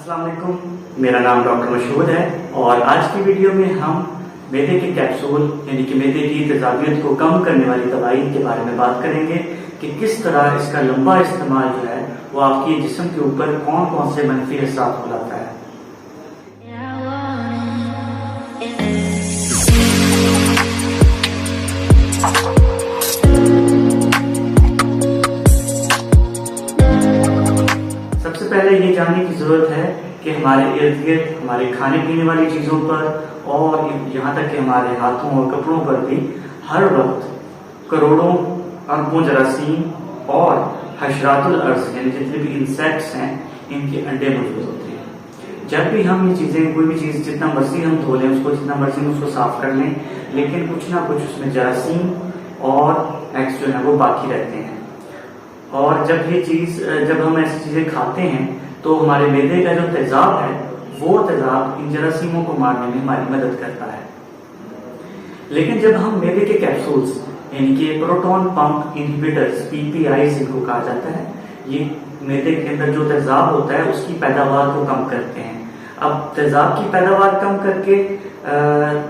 अस्सलाम वालेकुम, मेरा नाम डॉक्टर मशहूद है और आज की वीडियो में हम मैदे के कैप्सूल यानी कि मैदे की तेजाबियत को कम करने वाली दवाई के बारे में बात करेंगे कि किस तरह इसका लंबा इस्तेमाल जो है वो आपके जिस्म के ऊपर कौन कौन से मनफी असरात को लाता है। सबसे पहले ये जानने की जरूरत है कि हमारे इर्द गिर्द हमारे खाने पीने वाली चीज़ों पर और यहाँ तक कि हमारे हाथों और कपड़ों पर भी हर वक्त करोड़ों अरबों जरासीम और हशरातुल अर्ज़ यानी जितने भी इंसेक्ट्स हैं इनके अंडे मौजूद होते हैं। जब भी हम ये चीज़ें कोई भी चीज़ जितना मर्जी हम धो लें उसको, जितना मर्जी हम उसको साफ कर लें, लेकिन कुछ ना कुछ उसमें जरासीम और एग्स जो है वो बाकी रहते हैं। और जब हम ऐसी चीज़ें खाते हैं तो हमारे मैदे का जो तेजाब है वो तेजाब इन जरासीमों को मारने में हमारी मदद करता है। लेकिन जब हम मैदे के कैप्सूल्स यानी कि प्रोटॉन पंप इनहिबिटर्स पीपीआईज इनको कहा जाता है, ये मैदे के अंदर जो तेजाब होता है उसकी पैदावार को कम करते हैं। अब तेजाब की पैदावार कम करके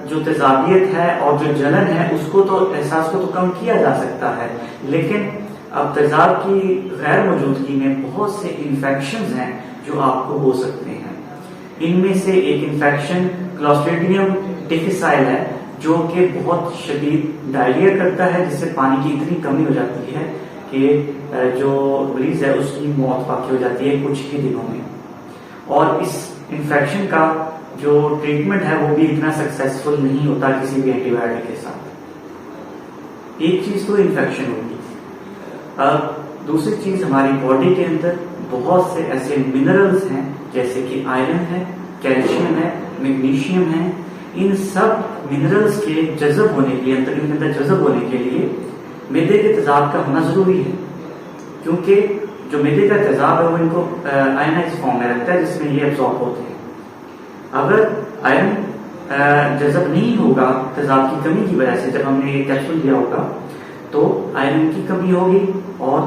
जो तेजाबियत है और जो जलन है उसको तो एहसास को तो कम किया जा सकता है, लेकिन अब तेजाब की गैर मौजूदगी में बहुत से इन्फेक्शंस हैं जो आपको हो सकते हैं। इनमें से एक इन्फेक्शन क्लोस्ट्रीडियम डिफिसाइल है जो कि बहुत शदीद डायरिया करता है, जिससे पानी की इतनी कमी हो जाती है कि जो मरीज है उसकी मौत वाक़ई हो जाती है कुछ ही दिनों में। और इस इन्फेक्शन का जो ट्रीटमेंट है वो भी इतना सक्सेसफुल नहीं होता किसी भी एंटीबायोटिक के साथ। एक चीज तो इन्फेक्शन होगी। अब दूसरी चीज, हमारी बॉडी के अंदर बहुत से ऐसे मिनरल्स हैं जैसे कि आयरन है, कैल्शियम है, मैग्नीशियम है। इन सब मिनरल्स के जज़ब होने के लिए, अंदर के अंदर जज़ब होने के लिए मैदे के तेजाब का होना जरूरी है, क्योंकि जो मैदे का तेजाब है वो इनको आयनाइज फॉर्म में रखता है जिसमें ये एब्जॉर्ब होते हैं। अगर आयरन जज़ब नहीं होगा तेजाब की कमी की वजह से, जब हमने ये कैप्सूल लिया होगा तो आयरन की कमी होगी और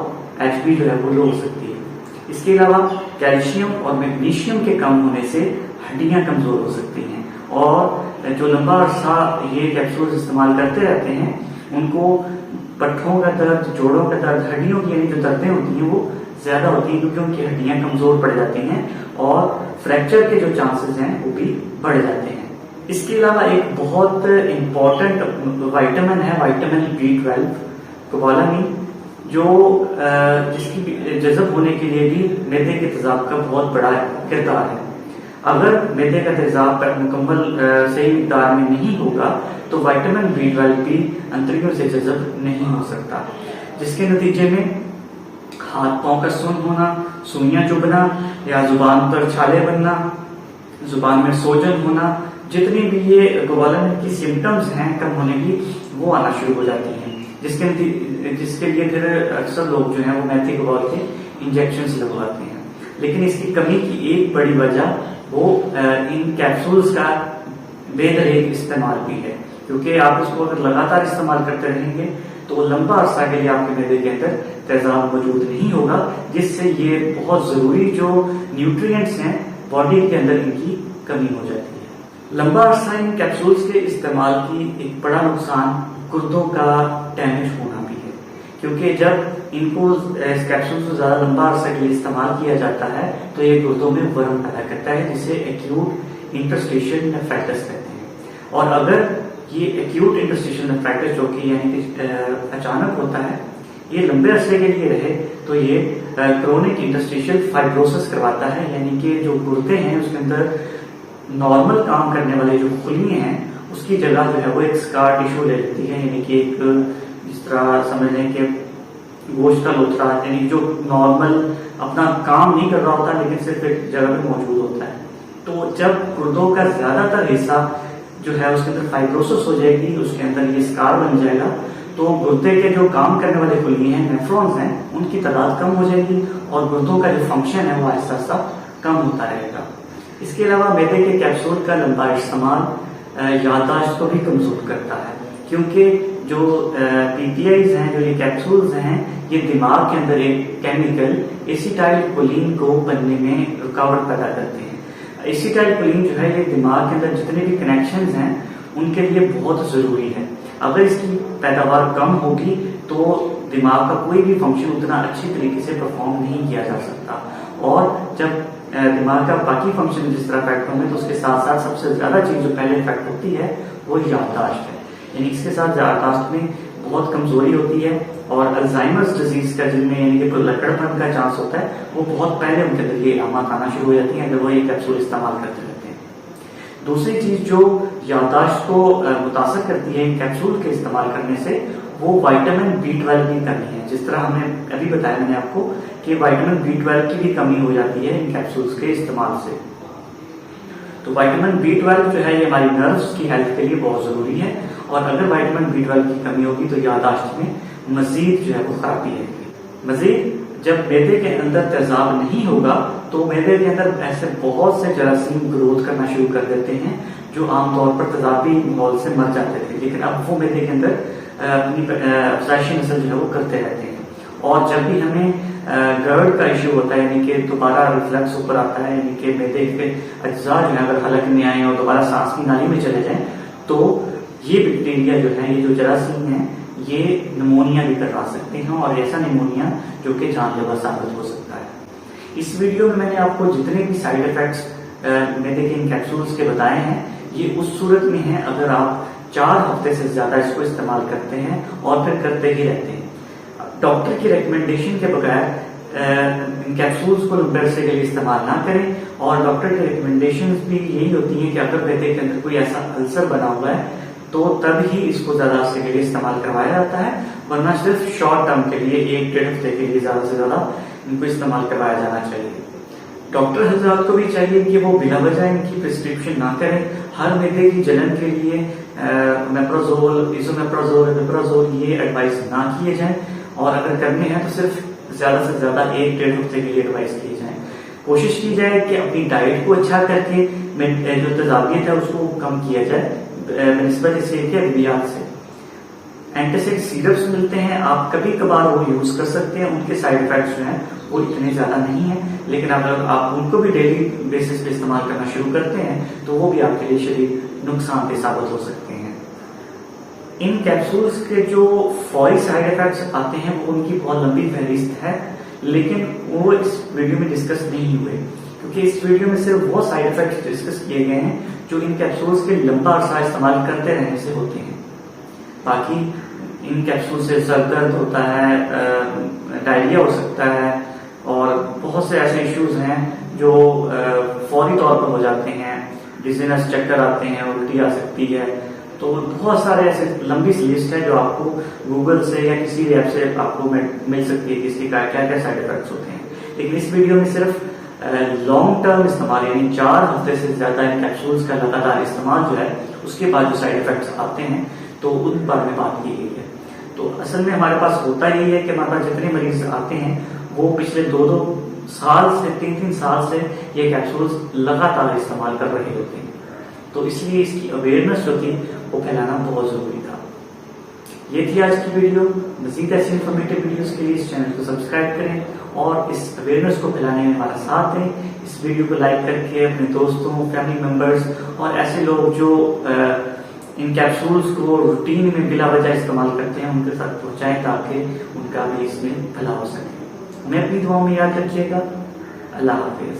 एचबी जो है वो लो हो सकती है। इसके अलावा कैल्शियम और मैग्नीशियम के कम होने से हड्डियां कमजोर हो सकती हैं और जो लंबा अरसा ये कैप्सूल इस्तेमाल करते रहते हैं उनको पट्ठों का दर्द, जोड़ों का दर्द, हड्डियों की यानी जो दर्दें होती हैं वो ज्यादा होती हैं, क्योंकि उनकी हड्डियां कमजोर पड़ जाती हैं और फ्रैक्चर के जो चांसेस हैं वो भी बढ़ जाते हैं। इसके अलावा एक बहुत इंपॉर्टेंट विटामिन है विटामिन B12 कोबालामीन, जो जिसकी जज़ब होने के लिए भी मैदे के तेजाब का बहुत बड़ा किरदार है। अगर मैदे का तेजाब मुकम्मल सही मिकदार में नहीं होगा तो विटामिन B12 भी अंतरियों से जज़ब नहीं हो सकता, जिसके नतीजे में हाथ पांव का सुन्न होना, सुइयां चुभना या जुबान पर छाले बनना, जुबान में सोजन होना, जितनी भी ये कोबालामीन की सिम्टम्स हैं कम होने की वो आना शुरू हो जाती हैं, जिसके लिए फिर अक्सर लोग जो है वो मेथिकोबाल के इंजेक्शंस लगवाते हैं। लेकिन इसकी कमी की एक बड़ी वजह वो इन कैप्सूल्स का बेदरेक इस्तेमाल भी है, क्योंकि आप इसको अगर लगातार इस्तेमाल करते रहेंगे तो लंबा अरसा के लिए आपके मैदे के अंदर तेजाब मौजूद नहीं होगा, जिससे ये बहुत जरूरी जो न्यूट्रिएंट्स हैं बॉडी के अंदर इनकी कमी हो जाती है। लंबा अरसा इन कैप्सूल्स के इस्तेमाल की एक बड़ा नुकसान गुर्दों का डैमेज होना भी है, क्योंकि जब इनको इस कैप्सूल को ज्यादा लंबा अरसा के लिए इस्तेमाल किया जाता है तो ये गुर्दों में वर्म पैदा करता है, जिसे एक्यूट इंटरस्टिशियल नेफ्राइटिस कहते हैं। और अगर ये एक्यूट इंटरस्टिशियल नेफ्राइटिस जो कि यानी कि अचानक होता है, ये लंबे अरसे के लिए रहे तो ये क्रोनिक इंटरस्टिशियल फाइब्रोसिस करवाता है, यानी कि जो गुर्दे हैं उसके अंदर नॉर्मल काम करने वाले जो खुलियां हैं उसकी जगह जो है वो एक स्कार टिश्यू ले लेती है, यानी कि एक इस तरह समझ लें कि गोश्त का लोथरा, यानी जो नॉर्मल अपना काम नहीं कर रहा होता लेकिन सिर्फ एक जगह पे मौजूद होता है। तो जब गुर्दों का ज्यादातर हिस्सा जो है उसके अंदर फाइब्रोसिस हो जाएगी, उसके अंदर ये स्कार बन जाएगा, तो गुर्दे के जो काम करने वाले खुलिये हैं, नेफ्रॉन्स हैं, उनकी तादाद कम हो जाएगी और गुर्दों का जो फंक्शन है वो आहिस्ता आहिस्ता कम होता रहेगा। इसके अलावा मैदे के कैप्सूल का लंबा इस्तेमाल याददाश्त को भी कमजोर करता है, क्योंकि जो पीपीआईज हैं, जो ये कैप्सूल्स हैं, ये दिमाग के अंदर एक केमिकल एसिटाइल कोलिन को बनने में रुकावट पैदा करते हैं। एसिटाइल कोलिन जो है ये दिमाग के अंदर जितने भी कनेक्शंस हैं उनके लिए बहुत जरूरी है। अगर इसकी पैदावार कम होगी तो दिमाग का कोई भी फंक्शन उतना अच्छी तरीके से परफॉर्म नहीं किया जा सकता। और जब दिमाग का बाकी फंक्शन जिस तरह इफेक्ट होंगे तो उसके साथ साथ सबसे ज्यादा चीज जो पहले इफेक्ट होती है वो याददाश्त है, यानी इसके साथ याददाश्त में बहुत कमजोरी होती है और अल्जाइमर्स डिजीज का जिनमें यानी कि लकड़पन का चांस होता है वो बहुत पहले उनके अंदर ये अलामत आना शुरू हो जाती है जब वो ये कैप्सूल इस्तेमाल करते रहते हैं। दूसरी चीज जो याददाश्त को मुतासर करती है कैप्सूल के इस्तेमाल करने से वो विटामिन B12 की कमी है। जिस तरह हमने अभी बताया मैंने आपको कि विटामिन B12 की भी कमी हो जाती है इन कैप्सूल्स के इस्तेमाल से। तो विटामिन B12 जो है ये हमारी नर्व्स की हेल्थ के लिए बहुत जरूरी है और अगर विटामिन B12 की कमी होगी तो याददाश्त में मजीद जो है वो खराबी आएगी। मजीद जब मैदे के अंदर तेजाब नहीं होगा तो मैदे के अंदर ऐसे बहुत से जरासीम ग्रोथ करना शुरू कर देते हैं जो आमतौर पर तेजाबी माहौल से मर जाते थे, लेकिन अब वो मैदे के अंदर अपनी अफजाइशी नस्ल जो है वो करते रहते हैं। और जब भी हमें गर्ड का इश्यू होता है यानी कि दोबारा रिफ्लक्स ऊपर आता है यानी कि मैदे के अज्जा जो है अगर हलक में आए और दोबारा सांस की नाली में चले जाएं तो ये बैक्टीरिया जो है ये जो जरासीम है ये निमोनिया भी करवा सकते हैं और ऐसा निमोनिया जो कि जानलेवा साबित हो सकता है। इस वीडियो में मैंने आपको जितने भी साइड इफेक्ट्स मैदे के इन कैप्सूल्स के बताए हैं ये उस सूरत में है अगर आप 4 हफ्ते से ज्यादा इसको इस्तेमाल करते हैं और फिर करते ही रहते हैं। डॉक्टर की रिकमेंडेशन के बगैर इन कैप्सूल्स को लंबे अरसे के लिए इस्तेमाल ना करें और डॉक्टर की रिकमेंडेशन भी यही होती है कि अगर मैदे के अंदर कोई ऐसा अल्सर बना हुआ है तो तब ही इसको ज्यादा अरसे के लिए इस्तेमाल करवाया जाता है, वरना सिर्फ शॉर्ट टर्म के लिए 1-1.5 हफ्ते के लिए ज्यादा से ज्यादा इनको इस्तेमाल करवाया जाना चाहिए। डॉक्टर हजरात को भी चाहिए कि वो बिना वजह इनकी प्रिस्क्रिप्शन ना करें। हर मैदे की जलन के लिए मेप्रोजोल, इसोमेप्रोजोल, मेप्रोजोल ये एडवाइस ना किए जाएं और अगर करने हैं तो सिर्फ ज्यादा से ज्यादा 1-1.5 हफ्ते के लिए एडवाइस किए जाएं। कोशिश की जाए कि अपनी डाइट को अच्छा करके जो तेजाबियत है उसको कम किया जाए बनिस्बत इससे कि अद्वियात से। एंटासिड सिरप्स मिलते हैं, आप कभी कभार वो यूज कर सकते हैं, उनके साइड इफेक्ट्स जो हैं वो इतने ज्यादा नहीं है, लेकिन अगर आप उनको भी डेली बेसिस पे इस्तेमाल करना शुरू करते हैं तो वो भी आपके लिए शरीर नुकसानदेह साबित हो सकते हैं। इन कैप्सूल्स के जो फौरी साइड इफेक्ट्स आते हैं वो उनकी बहुत लंबी फहरिस्त है, लेकिन वो इस वीडियो में डिस्कस नहीं हुए क्योंकि इस वीडियो में सिर्फ वो साइड इफेक्ट्स डिस्कस किए गए हैं जो इन कैप्सूल्स के लंबा अरसा इस्तेमाल करते रहने से होते हैं। बाकी इन कैप्सूल से सर दर्द होता है, डायरिया हो सकता है और बहुत से ऐसे इश्यूज हैं जो फौरी तौर पर हो जाते हैं, डिजीनेस, चक्कर आते हैं, उल्टी आ सकती है। तो बहुत सारे ऐसे लंबी लिस्ट है जो आपको गूगल से या किसी भी ऐप से आपको मिल सकती है कि इसके क्या क्या साइड इफेक्ट्स होते हैं। लेकिन इस वीडियो में सिर्फ लॉन्ग टर्म इस्तेमाल यानी 4 हफ्ते से ज्यादा इन कैप्सूल्स का लगातार इस्तेमाल जो है उसके बाद जो साइड इफेक्ट्स आते हैं तो उन बारे में बात की गई है। तो असल में हमारे पास होता यही है कि हमारे पास जितने मरीज आते हैं वो पिछले 2-2 साल से 3-3 साल से ये कैप्सूल्स लगातार इस्तेमाल कर रहे होते हैं, तो इसलिए इसकी अवेयरनेस जो थी वो फैलाना बहुत जरूरी था। ये थी आज की वीडियो। मजीद ऐसी इंफॉर्मेटिव वीडियोस के लिए इस चैनल को सब्सक्राइब करें और इस अवेयरनेस को फैलाने में हमारा साथ दें। इस वीडियो को लाइक करके अपने दोस्तों, फैमिली मेंबर्स और ऐसे लोग जो इन कैप्सूल्स को रूटीन में बिला वजह इस्तेमाल करते हैं उनके साथ पहुंचाएं ताकि उनका भी इसमें भला हो सके। हमें अपनी दुआओं में याद रखिएगा। अल्लाह हाफिज।